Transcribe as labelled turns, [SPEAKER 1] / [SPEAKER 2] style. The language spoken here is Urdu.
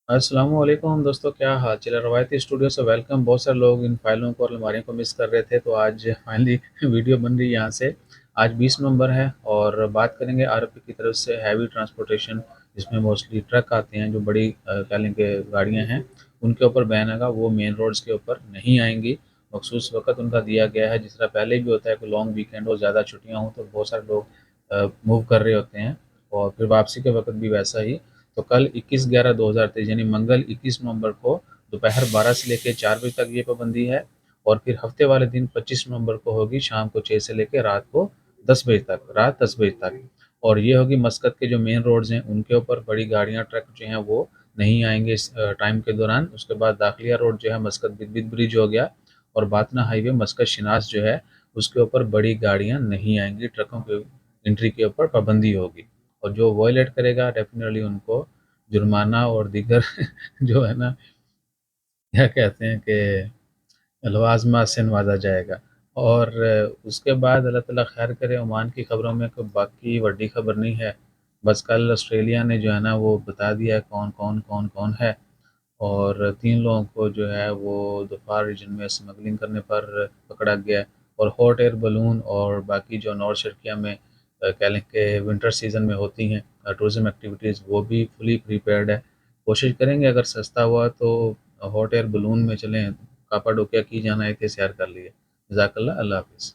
[SPEAKER 1] السلام علیکم دوستوں، کیا حال چل ہے؟ روایتی اسٹوڈیو سے ویلکم۔ بہت سارے لوگ ان فائلوں کو اور الماریوں کو مس کر رہے تھے، تو آج فائنلی ویڈیو بن رہی ہے یہاں سے۔ آج 20 نومبر ہے اور بات کریں گے آر پی کی طرف سے ہیوی ٹرانسپورٹیشن، جس میں موسٹلی ٹرک آتے ہیں، جو بڑی کہہ لیں کہ گاڑیاں ہیں، ان کے اوپر بین آگا، وہ مین روڈز کے اوپر نہیں آئیں گی۔ مخصوص وقت ان کا دیا گیا ہے، جس طرح پہلے بھی ہوتا ہے کہ لانگ ویکینڈ ہو، زیادہ چھٹیاں ہوں، تو بہت سارے لوگ موو کر رہے ہوتے ہیں، اور پھر واپسی کے وقت بھی ویسا ہی۔ تو کل 21/11/2023 یعنی منگل 21 نومبر کو دوپہر 12 سے لے کے 4 بجے تک یہ پابندی ہے، اور پھر ہفتے والے دن 25 نومبر کو ہوگی شام کو 6 سے لے کے رات کو 10 بجے تک۔ اور یہ ہوگی مسقط کے جو مین روڈز ہیں ان کے اوپر بڑی گاڑیاں ٹرک جو ہیں وہ نہیں آئیں گے اس ٹائم کے دوران۔ اس کے بعد داخلیہ روڈ جو ہے مسقط بگ برج ہو گیا، اور باتنا ہائی وے مسقط شناس جو ہے اس کے اوپر بڑی گاڑیاں نہیں آئیں گی، ٹرکوں کے انٹری کے اوپر پابندی ہوگی۔ اور جو وائلیٹ کرے گا ڈیفینیٹلی ان کو جرمانہ اور دیگر جو ہے نا، کیا کہتے ہیں کہ لوازمات سے نوازا جائے گا۔ اور اس کے بعد اللہ تعالیٰ خیر کرے، عمان کی خبروں میں کوئی باقی بڑی خبر نہیں ہے۔ بس کل آسٹریلیا نے جو ہے نا وہ بتا دیا کون ہے، اور 3 لوگوں کو جو ہے وہ دفاع ریجن میں اسمگلنگ کرنے پر پکڑا گیا ہے۔ اور ہاٹ ایئر بلون اور باقی جو نارتھ شرقیہ میں کہہ لیں کہ ونٹر سیزن میں ہوتی ہیں ٹورزم ایکٹیویٹیز، وہ بھی فلی پریپیئرڈ ہے۔ کوشش کریں گے اگر سستا ہوا تو ہاٹ ایئر بلون میں چلیں، کاپا ڈوکیا کی جانا ہے کہ سیر کر لیے۔ جزاک اللہ، اللہ حافظ۔